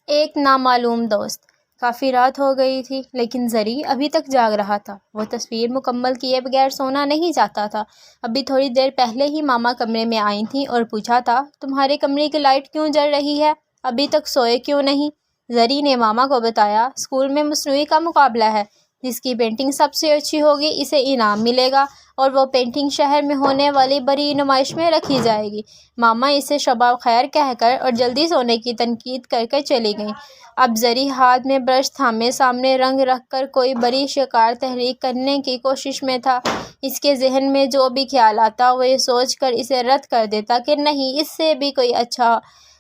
ایک نامعلوم دوست۔ کافی رات ہو گئی تھی لیکن زری ابھی تک جاگ رہا تھا۔ وہ تصویر مکمل کیے بغیر سونا نہیں چاہتا تھا۔ ابھی تھوڑی دیر پہلے ہی ماما کمرے میں آئی تھیں اور پوچھا تھا، تمہارے کمرے کی لائٹ کیوں جل رہی ہے؟ ابھی تک سوئے کیوں نہیں؟ زری نے ماما کو بتایا، اسکول میں مصنوعی کا مقابلہ ہے، جس کی پینٹنگ سب سے اچھی ہوگی اسے انعام ملے گا، اور وہ پینٹنگ شہر میں ہونے والی بڑی نمائش میں رکھی جائے گی۔ ماما اسے شباب خیر کہہ کر اور جلدی سونے کی تنقید کر کر چلی گئیں۔ اب زری ہاتھ میں برش تھامے سامنے رنگ رکھ کر کوئی بڑی شکار تحریک کرنے کی کوشش میں تھا۔ اس کے ذہن میں جو بھی خیال آتا وہ یہ سوچ کر اسے رد کر دیتا کہ نہیں، اس سے بھی کوئی اچھا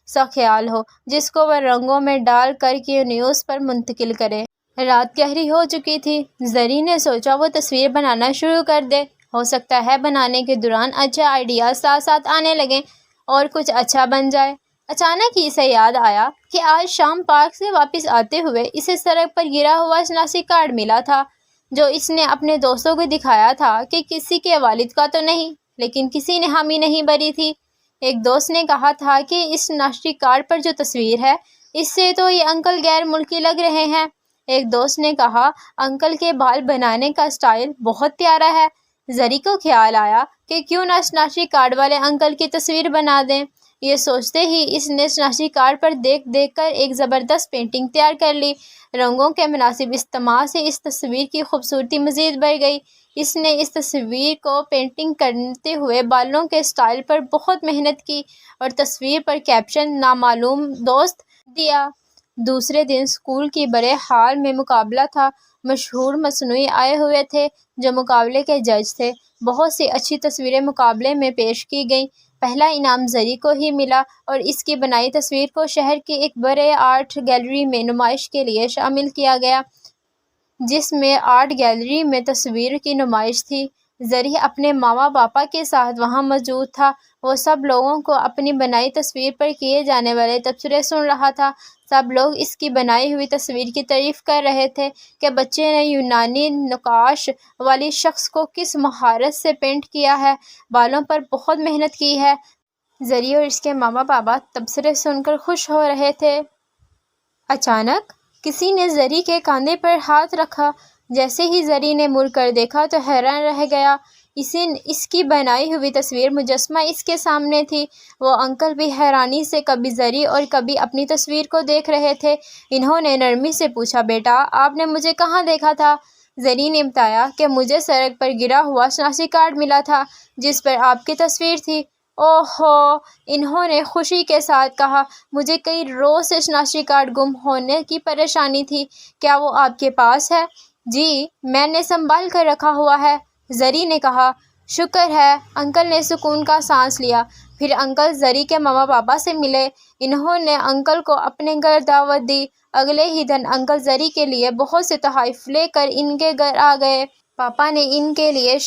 سا خیال ہو جس کو وہ رنگوں میں ڈال کر کینوس پر منتقل کرے۔ رات گہری ہو چکی تھی۔ زری نے سوچا وہ تصویر بنانا شروع کر دے، ہو سکتا ہے بنانے کے دوران اچھے آئیڈیاز ساتھ ساتھ آنے لگیں اور کچھ اچھا بن جائے۔ اچانک ہی اسے یاد آیا کہ آج شام پارک سے واپس آتے ہوئے اسے سڑک پر گرا ہوا شناختی کارڈ ملا تھا، جو اس نے اپنے دوستوں کو دکھایا تھا کہ کسی کے والد کا تو نہیں، لیکن کسی نے حامی نہیں بھری تھی۔ ایک دوست نے کہا تھا کہ اس شناختی کارڈ پر جو تصویر ہے، اس سے تو یہ انکل غیر ملکی لگ رہے ہیں۔ ایک دوست نے کہا، انکل کے بال بنانے کا سٹائل بہت پیارا ہے۔ زری کو خیال آیا کہ کیوں نہ شناختی کارڈ والے انکل کی تصویر بنا دیں۔ یہ سوچتے ہی اس نے شناختی کارڈ پر دیکھ دیکھ کر ایک زبردست پینٹنگ تیار کر لی۔ رنگوں کے مناسب استعمال سے اس تصویر کی خوبصورتی مزید بڑھ گئی۔ اس نے اس تصویر کو پینٹنگ کرتے ہوئے بالوں کے سٹائل پر بہت محنت کی اور تصویر پر کیپشن نامعلوم دوست دیا۔ دوسرے دن اسکول کی بڑے ہال میں مقابلہ تھا۔ مشہور مصنوعی آئے ہوئے تھے جو مقابلے کے جج تھے۔ بہت سی اچھی تصویریں مقابلے میں پیش کی گئیں۔ پہلا انعام زری کو ہی ملا اور اس کی بنائی تصویر کو شہر کی ایک بڑے آرٹ گیلری میں نمائش کے لیے شامل کیا گیا، جس میں آرٹ گیلری میں تصویر کی نمائش تھی۔ زری اپنے ماما پاپا کے ساتھ وہاں موجود تھا۔ وہ سب لوگوں کو اپنی بنائی تصویر پر کیے جانے والے تبصرے سن رہا تھا۔ سب لوگ اس کی بنائی ہوئی تصویر کی تعریف کر رہے تھے کہ بچے نے یونانی نقاش والی شخص کو کس مہارت سے پینٹ کیا ہے، بالوں پر بہت محنت کی ہے۔ زری اور اس کے ماما پاپا تبصرے سن کر خوش ہو رہے تھے۔ اچانک کسی نے زری کے کاندھے پر ہاتھ رکھا۔ جیسے ہی زری نے مڑ کر دیکھا تو حیران رہ گیا۔ اس کی بنائی ہوئی تصویر مجسمہ اس کے سامنے تھی۔ وہ انکل بھی حیرانی سے کبھی زری اور کبھی اپنی تصویر کو دیکھ رہے تھے۔ انہوں نے نرمی سے پوچھا، بیٹا آپ نے مجھے کہاں دیکھا تھا؟ زری نے بتایا کہ مجھے سڑک پر گرا ہوا شناختی کارڈ ملا تھا جس پر آپ کی تصویر تھی۔ اوہ ہو، انہوں نے خوشی کے ساتھ کہا، مجھے کئی روز سے شناختی کارڈ گم ہونے کی پریشانی تھی، کیا وہ آپ کے پاس ہے؟ جی، میں نے سنبھال کر رکھا ہوا ہے، زری نے کہا۔ شکر ہے، انکل نے سکون کا سانس لیا۔ پھر انکل زری کے ماما پاپا سے ملے۔ انہوں نے انکل کو اپنے گھر دعوت دی۔ اگلے ہی دن انکل زری کے لیے بہت سے تحائف لے کر ان کے گھر آ گئے۔ پاپا نے ان کے لیے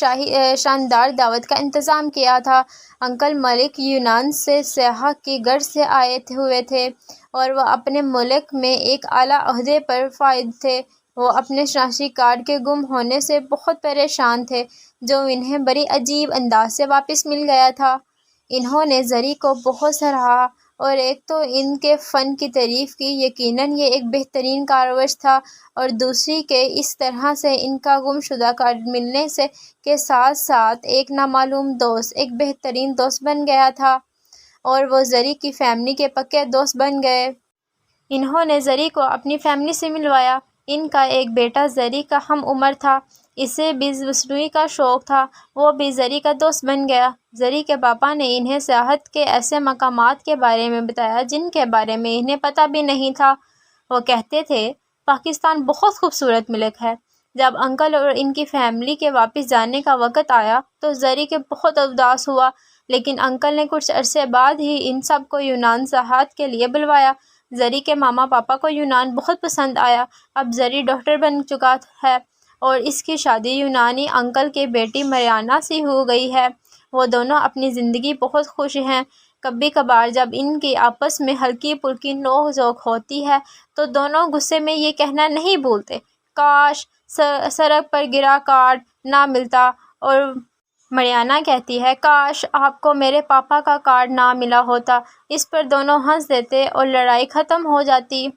شاندار دعوت کا انتظام کیا تھا۔ انکل ملک یونان سے سیاح کی غرض سے آئے ہوئے تھے اور وہ اپنے ملک میں ایک اعلیٰ عہدے پر فائز تھے۔ وہ اپنے شناختی کارڈ کے گم ہونے سے بہت پریشان تھے، جو انہیں بڑی عجیب انداز سے واپس مل گیا تھا۔ انہوں نے زری کو بہت سراہا اور ایک تو ان کے فن کی تعریف کی، یقیناً یہ ایک بہترین کاروش تھا، اور دوسری کہ اس طرح سے ان کا گم شدہ کارڈ ملنے سے کے ساتھ ساتھ ایک نامعلوم دوست ایک بہترین دوست بن گیا تھا اور وہ زری کی فیملی کے پکے دوست بن گئے۔ انہوں نے زری کو اپنی فیملی سے ملوایا۔ ان کا ایک بیٹا زری کا ہم عمر تھا، اسے بھی مصنوعی کا شوق تھا، وہ بھی زری کا دوست بن گیا۔ زری کے پاپا نے انہیں سیاحت کے ایسے مقامات کے بارے میں بتایا جن کے بارے میں انہیں پتہ بھی نہیں تھا۔ وہ کہتے تھے، پاکستان بہت خوبصورت ملک ہے۔ جب انکل اور ان کی فیملی کے واپس جانے کا وقت آیا تو زری کے بہت اداس ہوا، لیکن انکل نے کچھ عرصے بعد ہی ان سب کو یونان سیاحت کے لیے بلوایا۔ زری کے ماما پاپا کو یونان بہت پسند آیا۔ اب زری ڈاکٹر بن چکا ہے اور اس کی شادی یونانی انکل کی بیٹی مریانا سے ہو گئی ہے۔ وہ دونوں اپنی زندگی بہت خوش ہیں۔ کبھی کبھار جب ان کی آپس میں ہلکی پھلکی نوک جھوک ہوتی ہے تو دونوں غصے میں یہ کہنا نہیں بھولتے، کاش سڑک پر گرا کارڈ نہ ملتا، اور مریانا کہتی ہے، کاش آپ کو میرے پاپا کا کارڈ نہ ملا ہوتا۔ اس پر دونوں ہنس دیتے اور لڑائی ختم ہو جاتی۔